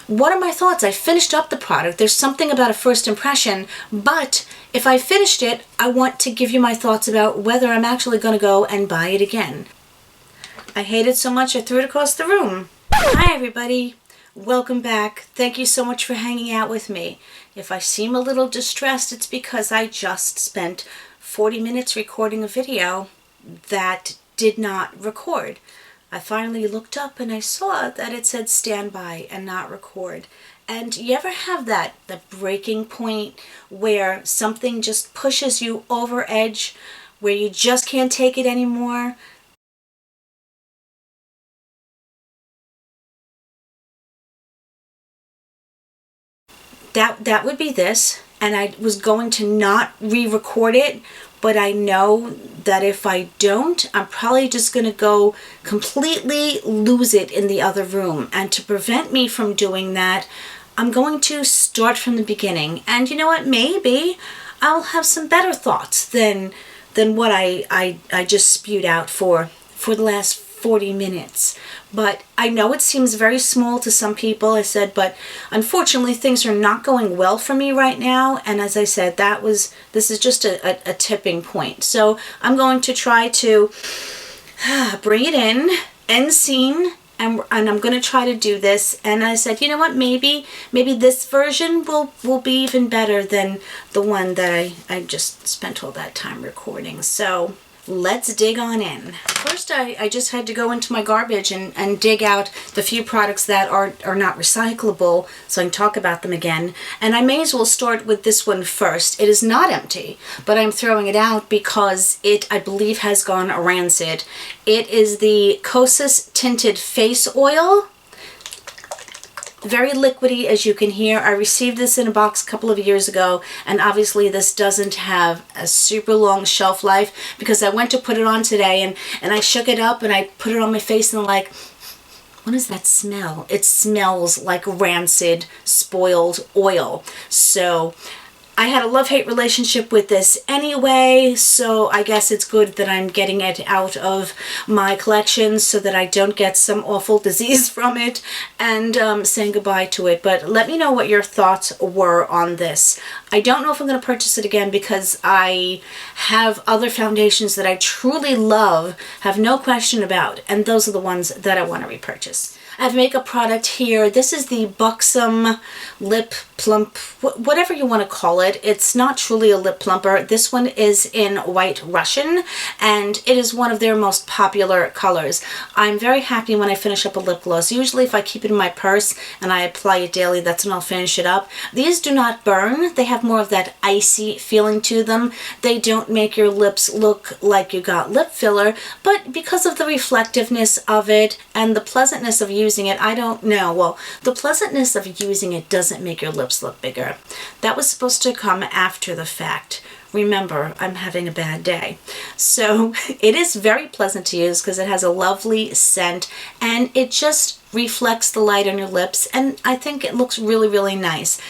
what are my thoughts? I finished up the product. There's something about a first impression, but if I finished it, I want to give you my thoughts about whether I'm actually going to go and buy it again. I hate it so much I threw it across the room. Hi everybody, welcome back. Thank you so much for hanging out with me. If I seem a little distressed, it's because I just spent 40 minutes recording a video that did not record. I finally looked up and I saw that it said stand by and not record. And you ever have the breaking point where something just pushes you over edge, where you just can't take it anymore? That would be this, and I was going to not re-record it, but I know that if I don't, I'm probably just going to go completely lose it in the other room. And to prevent me from doing that, I'm going to start from the beginning. And you know what? Maybe I'll have some better thoughts than what I just spewed out for the last 40 minutes. But I know it seems very small to some people, I said, but unfortunately things are not going well for me right now. And as I said, this is just a tipping point. So I'm going to try to bring it in, end scene, and I'm going to try to do this. And I said, you know what, maybe this version will be even better than the one that I just spent all that time recording. So let's dig on in. First, I just had to go into my garbage and dig out the few products that are not recyclable so I can talk about them again. And I may as well start with this one first. It is not empty, but I'm throwing it out because it, I believe, has gone rancid. It is the Kosas Tinted Face Oil. Very liquidy, as you can hear. I received this in a box a couple of years ago, and obviously this doesn't have a super long shelf life because I went to put it on today and I shook it up and I put it on my face and I'm like, what is that smell? It smells like rancid, spoiled oil. So I had a love-hate relationship with this anyway, so I guess it's good that I'm getting it out of my collection so that I don't get some awful disease from it and saying goodbye to it. But let me know what your thoughts were on this. I don't know if I'm going to purchase it again because I have other foundations that I truly love, have no question about, and those are the ones that I want to repurchase. I have a makeup product here. This is the Buxom Lip Plump, whatever you want to call it. It's not truly a lip plumper. This one is in White Russian, and it is one of their most popular colors. I'm very happy when I finish up a lip gloss. Usually if I keep it in my purse and I apply it daily, that's when I'll finish it up. These do not burn. They have more of that icy feeling to them. They don't make your lips look like you got lip filler, but because of the reflectiveness of it and the pleasantness of using it, I don't know. Well, the pleasantness of using it doesn't make your lips look bigger. That was supposed to come after the fact. Remember, I'm having a bad day. So it is very pleasant to use because it has a lovely scent and it just reflects the light on your lips, and I think it looks really, really nice.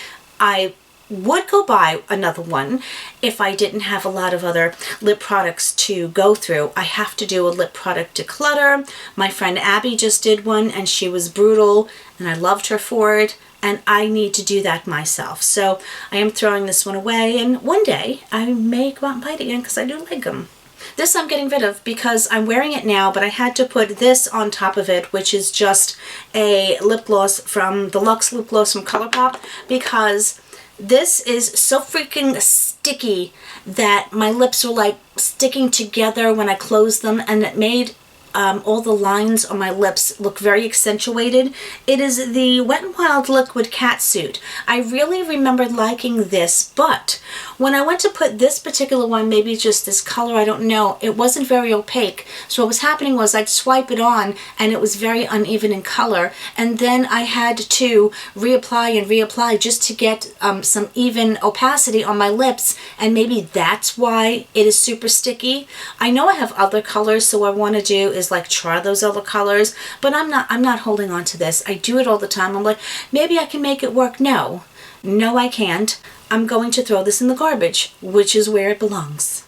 I would go buy another one if I didn't have a lot of other lip products to go through. I have to do a lip product declutter. My friend Abby just did one and she was brutal and I loved her for it, and I need to do that myself. So I am throwing this one away, and one day I may go out and buy it again because I do like them. This I'm getting rid of because I'm wearing it now, but I had to put this on top of it, which is just a lip gloss from the Luxe lip gloss from ColourPop, because this is so freaking sticky that my lips are like sticking together when I close them, and it made all the lines on my lips look very accentuated. It is the Wet n Wild Liquid Catsuit. I really remembered liking this, but when I went to put this particular one, maybe just this color, I don't know, it wasn't very opaque. So what was happening was I'd swipe it on and it was very uneven in color, and then I had to reapply and reapply just to get some even opacity on my lips, and maybe that's why it is super sticky. I know I have other colors, so what I want to do is like try those other colors, but I'm not holding on to this. I do it all the time. I'm like, maybe I can make it work. No, I can't. I'm going to throw this in the garbage, which is where it belongs.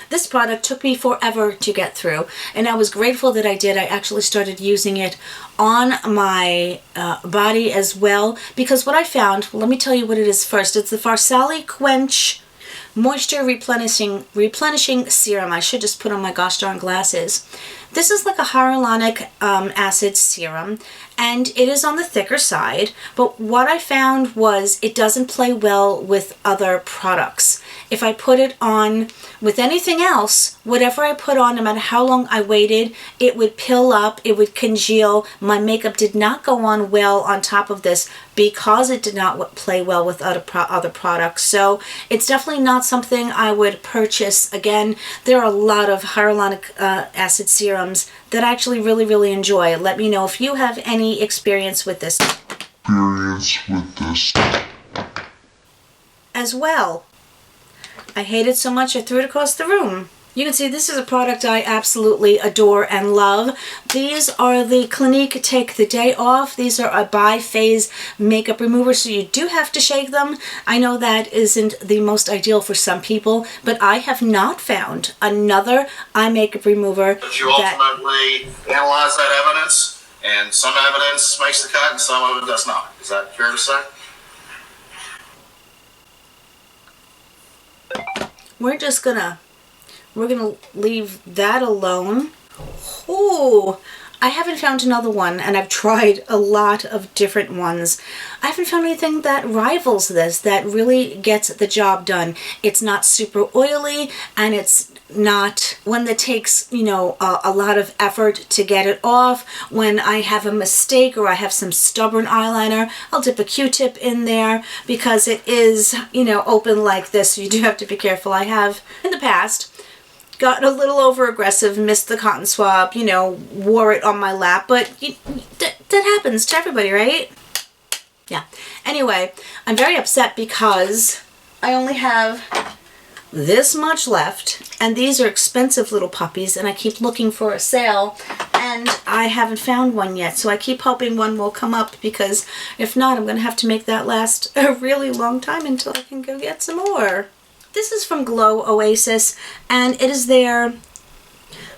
This product took me forever to get through, and I was grateful that I did. I actually started using it on my body as well, because what I found, let me tell you what it is first. It's the Farsali Quench Moisture Replenishing Serum. I should just put on my gosh darn glasses. This is like a hyaluronic acid serum, and it is on the thicker side, but what I found was it doesn't play well with other products. If I put it on with anything else, whatever I put on, no matter how long I waited, it would pill up, it would congeal. My makeup did not go on well on top of this because it did not play well with other products. So it's definitely not something I would purchase again. There are a lot of hyaluronic acid serums that I actually really enjoy. Let me know if you have any experience with this as well. I hate it so much I threw it across the room. You can see this is a product I absolutely adore and love. These are the Clinique Take the Day Off. These are a bi-phase makeup remover, so you do have to shake them. I know that isn't the most ideal for some people, but I have not found another eye makeup remover. But you ultimately analyze that evidence, and some evidence makes the cut and some of it does not. Is that fair to say? We're gonna leave that alone. Oh, I haven't found another one, and I've tried a lot of different ones. I haven't found anything that rivals this, that really gets the job done. It's not super oily, and it's not one that takes, you know, a lot of effort to get it off. When I have a mistake or I have some stubborn eyeliner, I'll dip a Q-tip in there because it is, you know, open like this, so you do have to be careful. I have, in the past, gotten a little over aggressive, missed the cotton swab, you know, wore it on my lap, but that happens to everybody, right? Yeah. Anyway, I'm very upset because I only have this much left, and these are expensive little puppies, and I keep looking for a sale, and I haven't found one yet, so I keep hoping one will come up, because if not, I'm going to have to make that last a really long time until I can go get some more. This is from Glow Oasis, and it is their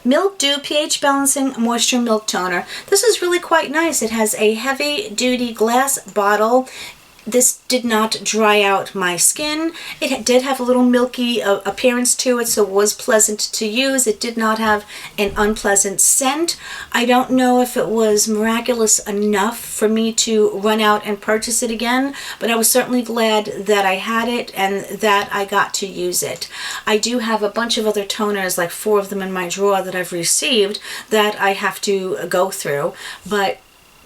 Milk Dew pH Balancing Moisture Milk Toner. This is really quite nice. It has a heavy-duty glass bottle. This did not dry out my skin. It did have a little milky appearance to it, so it was pleasant to use. It did not have an unpleasant scent. I don't know if it was miraculous enough for me to run out and purchase it again, but I was certainly glad that I had it and that I got to use it. I do have a bunch of other toners, like 4 of them in my drawer that I've received that I have to go through, but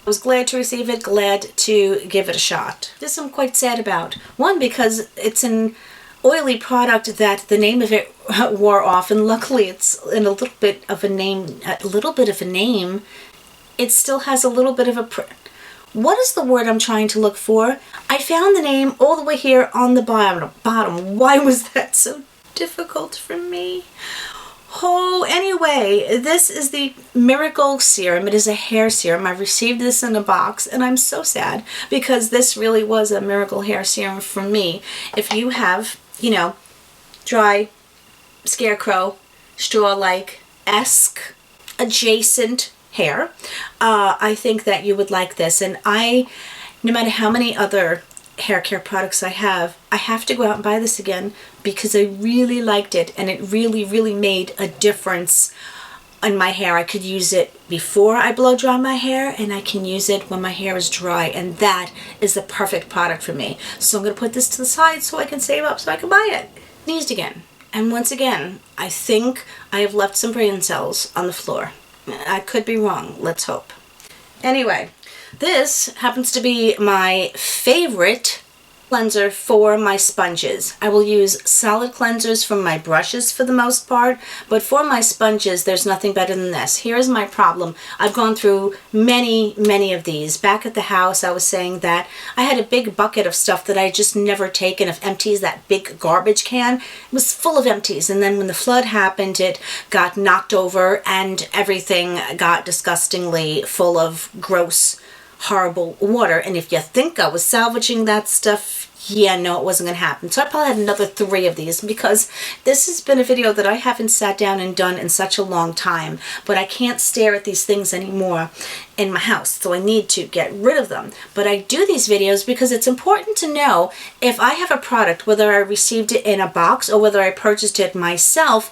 I was glad to receive it, glad to give it a shot. This I'm quite sad about. One, because it's an oily product that the name of it wore off, and luckily it's in a little bit of a name. It still has a little bit of a what is the word I'm trying to look for? I found the name all the way here on the bottom. Why was that so difficult for me? Oh, anyway, this is the Miracle Serum. It is a hair serum. I received this in a box, and I'm so sad because this really was a miracle hair serum for me. If you have, you know, dry, scarecrow, straw-like-esque, adjacent hair, I think that you would like this. And no matter how many other hair care products I have to go out and buy this again because I really liked it, and it really made a difference on my hair. I could use it before I blow dry my hair, and I can use it when my hair is dry, and that is the perfect product for me. So I'm going to put this to the side so I can save up so I can buy it. Sneezed again. And once again, I think I have left some brain cells on the floor. I could be wrong. Let's hope. Anyway, this happens to be my favorite cleanser for my sponges. I will use solid cleansers from my brushes for the most part, but for my sponges, there's nothing better than this. Here's my problem. I've gone through many of these. Back at the house, I was saying that I had a big bucket of stuff that I just never taken, of empties, that big garbage can. It was full of empties, and then when the flood happened, it got knocked over, and everything got disgustingly full of gross, horrible water. And if you think I was salvaging that stuff, yeah, no, it wasn't going to happen. So I probably had another 3 of these, because this has been a video that I haven't sat down and done in such a long time. But I can't stare at these things anymore in my house, so I need to get rid of them. But I do these videos because it's important to know if I have a product, whether I received it in a box or whether I purchased it myself,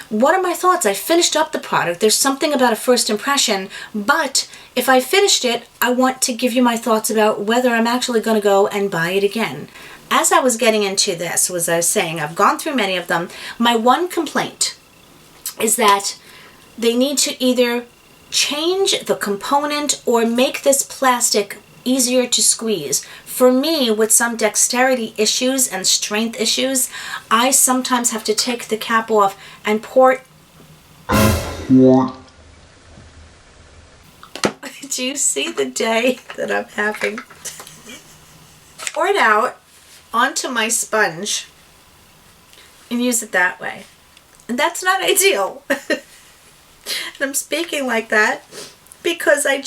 what are my thoughts? I finished up the product. There's something about a first impression, but if I finished it, I want to give you my thoughts about whether I'm actually going to go and buy it again. As I was getting into this, as I was saying, I've gone through many of them. My one complaint is that they need to either change the component or make this plastic easier to squeeze. For me, with some dexterity issues and strength issues, I sometimes have to take the cap off and pour it. Do you see the day that I'm having? Pour it out onto my sponge and use it that way. And that's not ideal. And I'm speaking like that because I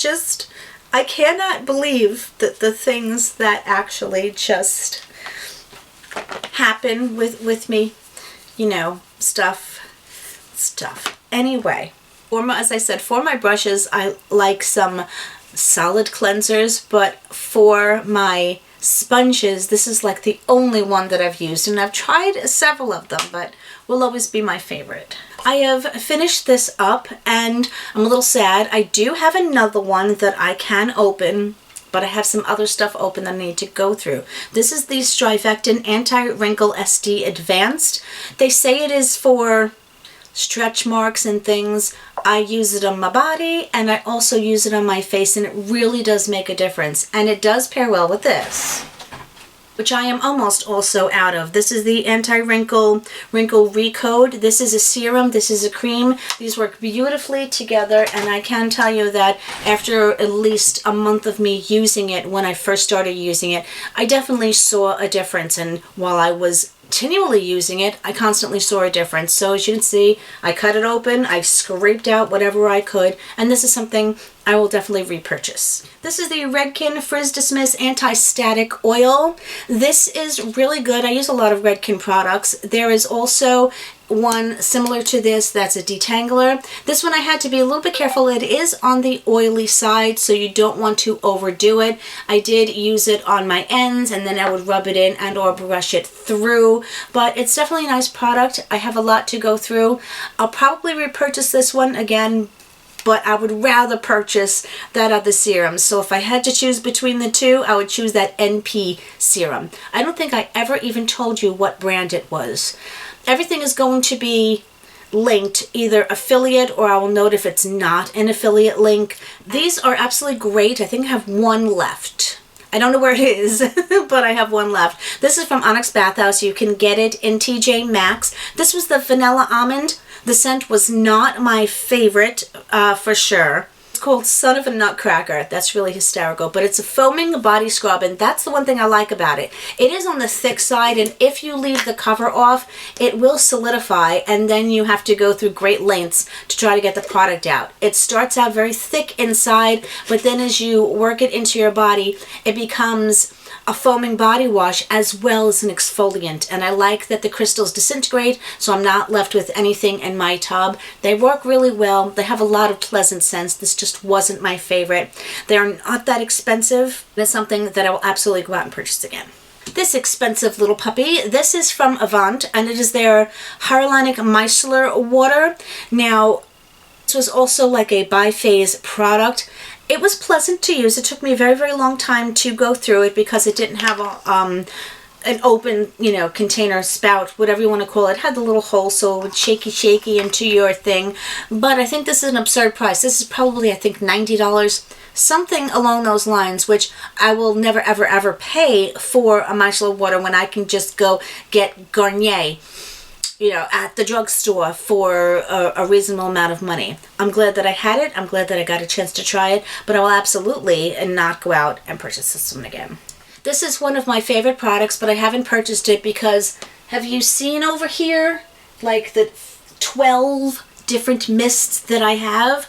cannot believe that the things that actually just happen with me, you know, stuff. Anyway, as I said, for my brushes, I like some solid cleansers, but for my sponges, this is like the only one that I've used, and I've tried several of them, but will always be my favorite. I have finished this up and I'm a little sad. I do have another one that I can open, but I have some other stuff open that I need to go through. This is the Strivectin Anti-Wrinkle SD Advanced. They say it is for stretch marks and things. I use it on my body and I also use it on my face, and it really does make a difference. And it does pair well with this, which I am almost also out of. This is the Anti-Wrinkle Recode. This is a serum, this is a cream. These work beautifully together, and I can tell you that after at least a month of me using it, when I first started using it, I definitely saw a difference. And while I was continually using it, I constantly saw a difference. So as you can see, I cut it open, I scraped out whatever I could, and this is something I will definitely repurchase. This is the REdken Frizz Dismiss Anti-Static Oil. This is really good. I use a lot of REdken products. There is also one similar to this that's a detangler. This one I had to be a little bit careful. It is on the oily side, so you don't want to overdo it. I did use it on my ends, and then I would rub it in and or brush it through, but it's definitely a nice product. I have a lot to go through. I'll probably repurchase this one again, but I would rather purchase that other serum. So if I had to choose between the two, I would choose that NP serum. I don't think I ever even told you what brand it was. Everything is going to be linked, either affiliate, or I will note if it's not an affiliate link. These are absolutely great. I think I have one left. I don't know where it is, but I have one left. This is from Onyx Bathhouse. You can get it in TJ Maxx. This was the vanilla almond. The scent was not my favorite, for sure. It's called Son of a Nutcracker. That's really hysterical, but it's a foaming body scrub, and that's the one thing I like about it. It is on the thick side, and if you leave the cover off, it will solidify, and then you have to go through great lengths to try to get the product out. It starts out very thick inside, but then as you work it into your body, it becomes a foaming body wash as well as an exfoliant, and I like that the crystals disintegrate, so I'm not left with anything in my tub. They work really well. They have a lot of pleasant scents. This just wasn't my favorite. They're not that expensive. It's something that I will absolutely go out and purchase again. This expensive little puppy, this is from Avant, and it is their Hyaluronic Micellar Water. Now, this was also like a biphase product. It was pleasant to use. It took me a very, very long time to go through it because it didn't have a, an open, you know, container, spout, whatever you want to call it. It had the little hole so it would shaky into your thing. But I think this is an absurd price. This is probably, I think, $90, something along those lines, which I will never, ever, ever pay for a micellar water when I can just go get Garnier, you know, at the drugstore for a reasonable amount of money. I'm glad that I had it. I'm glad that I got a chance to try it, but I will absolutely not go out and purchase this one again. This is one of my favorite products, but I haven't purchased it because, have you seen over here, like the 12 different mists that I have?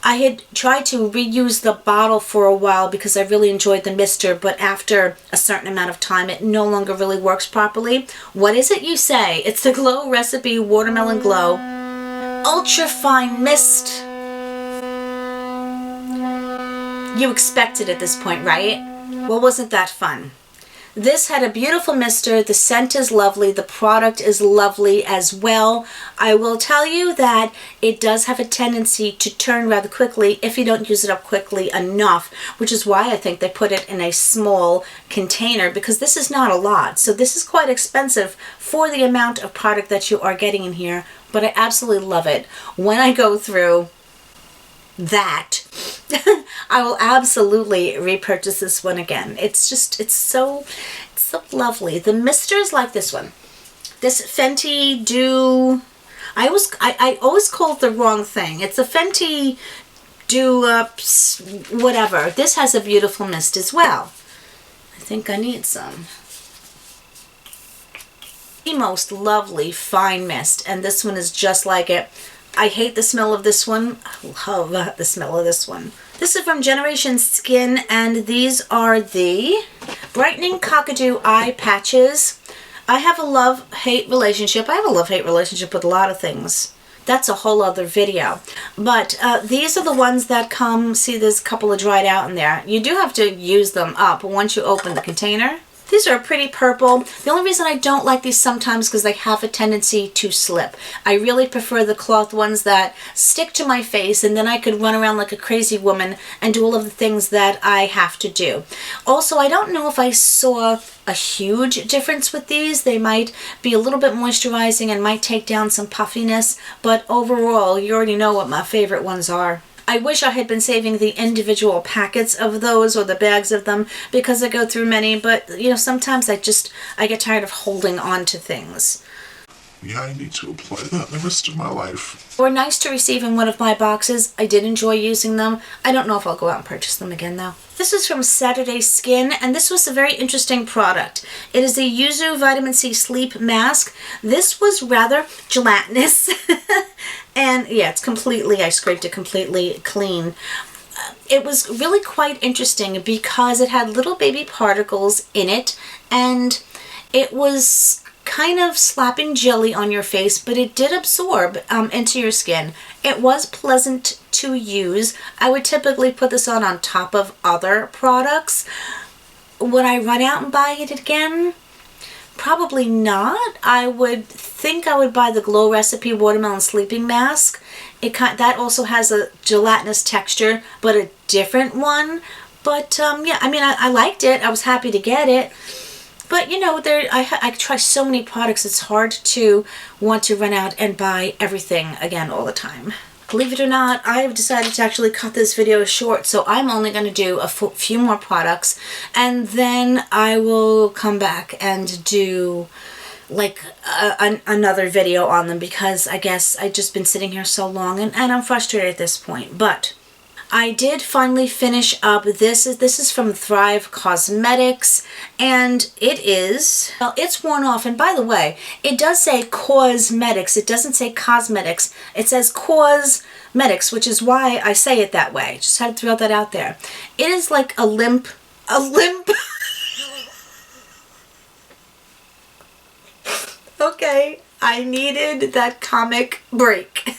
I had tried to reuse the bottle for a while because I really enjoyed the mister, but after a certain amount of time, it no longer really works properly. What is it you say? It's the Glow Recipe Watermelon Glow Ultra Fine Mist. You expected at this point, right? Well, wasn't that fun? This had a beautiful mister. The scent is lovely. The product is lovely as well. I will tell you that it does have a tendency to turn rather quickly if you don't use it up quickly enough, which is why I think they put it in a small container, because this is not a lot. So this is quite expensive for the amount of product that you are getting in here, but I absolutely love it. When I go through that, I will absolutely repurchase this one again. It's so lovely. The misters like this one. This Fenty Dew, I always call it the wrong thing. It's a Fenty Dew whatever. This has a beautiful mist as well. I think I need some. The most lovely fine mist, and this one is just like it. I hate the smell of this one. I love the smell of this one. This is from Generation Skin, and these are the Brightening Cockadoo Eye Patches. I have a love-hate relationship. I have a love-hate relationship with a lot of things. That's a whole other video. But these are the ones that come, see there's a couple of dried out in there. You do have to use them up once you open the container. These are a pretty purple. The only reason I don't like these sometimes because they have a tendency to slip. I really prefer the cloth ones that stick to my face, and then I could run around like a crazy woman and do all of the things that I have to do. Also, I don't know if I saw a huge difference with these. They might be a little bit moisturizing and might take down some puffiness, but overall, you already know what my favorite ones are. I wish I had been saving the individual packets of those or the bags of them because I go through many, but you know, sometimes I get tired of holding on to things. Yeah, I need to apply that the rest of my life. They were nice to receive in one of my boxes. I did enjoy using them. I don't know if I'll go out and purchase them again though. This is from Saturday Skin, and this was a very interesting product. It is the Yuzu Vitamin C Sleep Mask. This was rather gelatinous. And yeah, I scraped it completely clean. It was really quite interesting because it had little baby particles in it, and it was kind of slapping jelly on your face, but it did absorb into your skin. It was pleasant to use. I would typically put this on top of other products. Would I run out and buy it again? Probably not. I would think I would buy the Glow Recipe Watermelon Sleeping Mask. That also has a gelatinous texture, but a different one. But yeah, I mean, I liked it. I was happy to get it. But you know, I try so many products, it's hard to want to run out and buy everything again all the time. Believe it or not, I have decided to actually cut this video short, so I'm only going to do a few more products, and then I will come back and do like another video on them, because I guess I've just been sitting here so long and I'm frustrated at this point. But I did finally finish up this. This is from Thrive Cosmetics, and it is, well, it's worn off. And by the way, it does say cosmetics. It doesn't say cosmetics. It says cosmetics, which is why I say it that way. Just had to throw that out there. It is like a limp. Okay, I needed that comic break.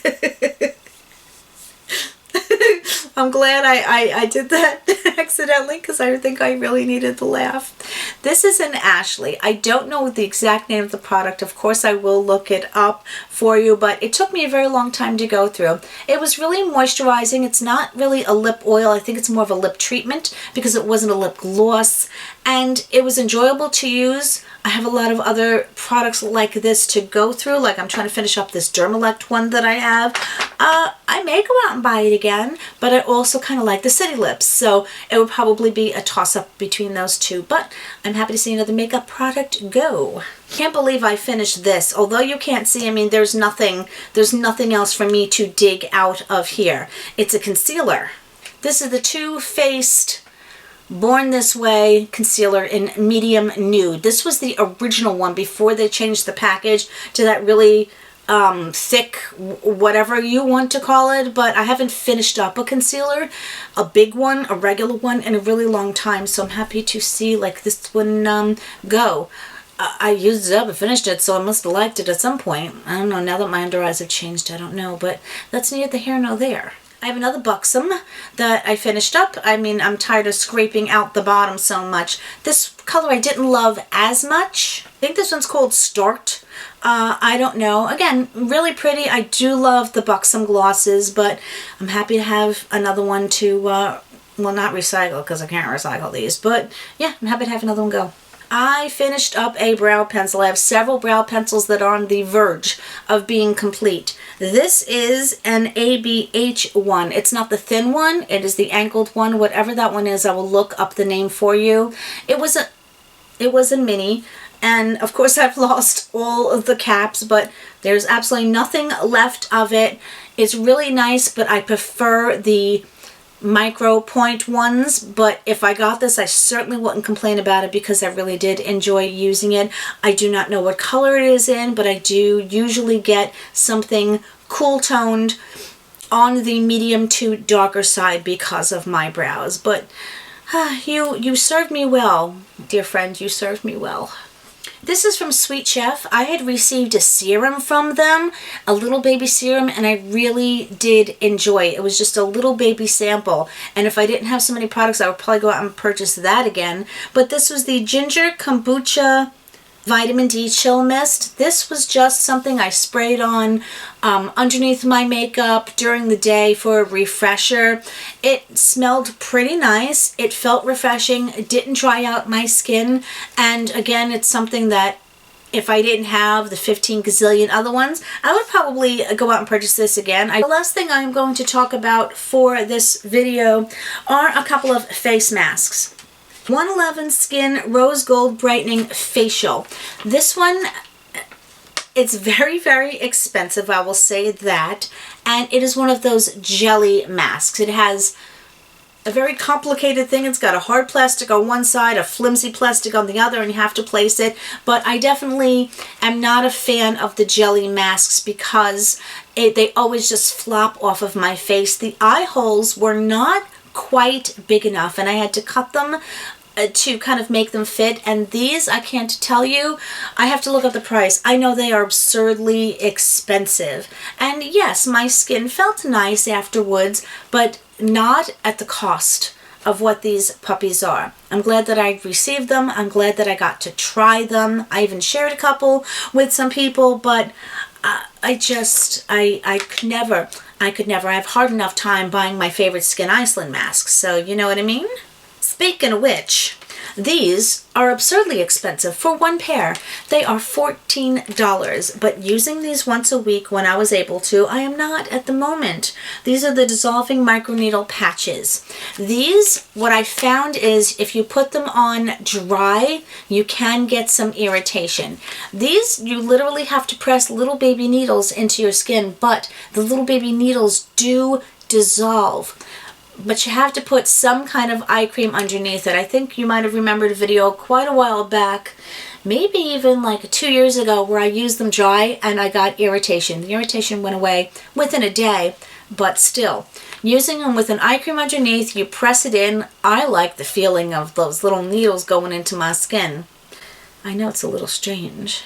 I'm glad I did that accidentally, because I think I really needed the laugh. This is an Ashley. I don't know the exact name of the product. Of course, I will look it up for you, but it took me a very long time to go through. It was really moisturizing. It's not really a lip oil. I think it's more of a lip treatment because it wasn't a lip gloss, and it was enjoyable to use. I have a lot of other products like this to go through. Like I'm trying to finish up this Dermalect one that I have. I may go out and buy it again, but I also kind of like the City Lips, so it would probably be a toss-up between those two. But I'm happy to see another makeup product go. Can't believe I finished this. Although you can't see, I mean, there's nothing else for me to dig out of here. It's a concealer. This is the Too Faced Born This Way concealer in medium nude. This was the original one before they changed the package to that really thick, whatever you want to call it, but I haven't finished up a concealer, a big one, a regular one, in a really long time, so I'm happy to see like this one go. I used it up and finished it, so I must have liked it at some point. I don't know, now that my under eyes have changed, I don't know, but that's neither here nor there. I have another Buxom that I finished up. I mean, I'm tired of scraping out the bottom so much. This color I didn't love as much. I think this one's called Start. I don't know. Again, really pretty. I do love the Buxom glosses, but I'm happy to have another one to, well, not recycle because I can't recycle these, but yeah, I'm happy to have another one go. I finished up a brow pencil. I have several brow pencils that are on the verge of being complete. This is an ABH one. It's not the thin one. It is the angled one. Whatever that one is, I will look up the name for you. It was a mini. And of course I've lost all of the caps, but there's absolutely nothing left of it. It's really nice, but I prefer the micro point ones, but if I got this, I certainly wouldn't complain about it because I really did enjoy using it. I do not know what color it is in, but I do usually get something cool toned on the medium to darker side because of my brows. But you served me well, dear friend, you served me well. This is from Sweet Chef. I had received a serum from them, a little baby serum, and I really did enjoy it. It was just a little baby sample, and if I didn't have so many products, I would probably go out and purchase that again. But this was the Ginger Kombucha Vitamin D Chill Mist. This was just something I sprayed on underneath my makeup during the day for a refresher. It smelled pretty nice. It felt refreshing. It didn't dry out my skin. And again, it's something that if I didn't have the 15 gazillion other ones, I would probably go out and purchase this again. The last thing I'm going to talk about for this video are a couple of face masks. 111 Skin Rose Gold Brightening Facial. This one, it's very, very expensive, I will say that. And it is one of those jelly masks. It has a very complicated thing. It's got a hard plastic on one side, a flimsy plastic on the other, and you have to place it. But I definitely am not a fan of the jelly masks because they always just flop off of my face. The eye holes were not quite big enough, and I had to cut them to kind of make them fit. And these, I can't tell you, I have to look up the price. I know they are absurdly expensive. And yes, my skin felt nice afterwards, but not at the cost of what these puppies are. I'm glad that I received them. I'm glad that I got to try them. I even shared a couple with some people, but I could never. I have hard enough time buying my favorite Skin Iceland masks, so you know what I mean? Speaking of which, these are absurdly expensive for one pair. They are $14, but using these once a week when I was able to, I am not at the moment. These are the dissolving microneedle patches. These, what I found is if you put them on dry, you can get some irritation. These, you literally have to press little baby needles into your skin, but the little baby needles do dissolve. But you have to put some kind of eye cream underneath it. I think you might have remembered a video quite a while back, maybe even like 2 years ago, where I used them dry and I got irritation. The irritation went away within a day, but still. Using them with an eye cream underneath, you press it in. I like the feeling of those little needles going into my skin. I know it's a little strange,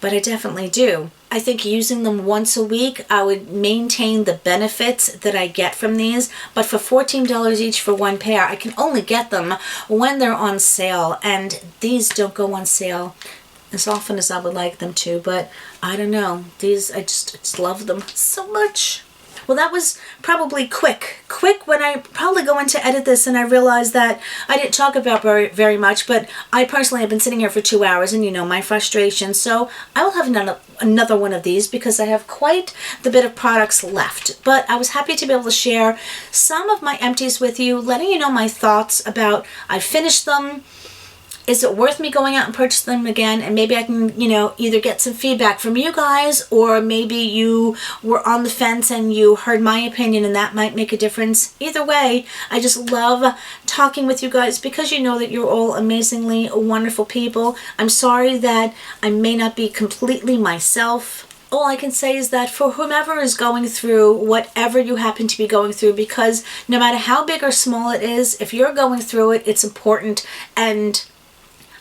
but I definitely do. I think using them once a week, I would maintain the benefits that I get from these. But for $14 each for one pair, I can only get them when they're on sale. And these don't go on sale as often as I would like them to. But I don't know. These, I just love them so much. Well, that was probably quick when I probably go in to edit this and I realized that I didn't talk about very much, but I personally have been sitting here for 2 hours and you know my frustration. So I will have another one of these because I have quite the bit of products left. But I was happy to be able to share some of my empties with you, letting you know my thoughts about I finished them. Is it worth me going out and purchasing them again? And maybe I can, you know, either get some feedback from you guys, or maybe you were on the fence and you heard my opinion and that might make a difference. Either way, I just love talking with you guys because you know that you're all amazingly wonderful people. I'm sorry that I may not be completely myself all I can say is that for whomever is going through whatever you happen to be going through, because no matter how big or small it is, if you're going through it, it's important, and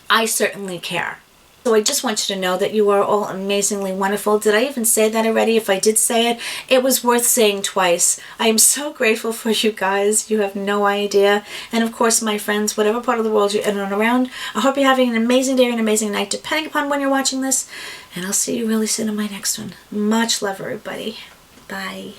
I certainly care. So I just want you to know that you are all amazingly wonderful. Did I even say that already? If I did say it, it was worth saying twice. I am so grateful for you guys. You have no idea. And of course, my friends, whatever part of the world you're in and around, I hope you're having an amazing day or an amazing night, depending upon when you're watching this. And I'll see you really soon in my next one. Much love, everybody. Bye.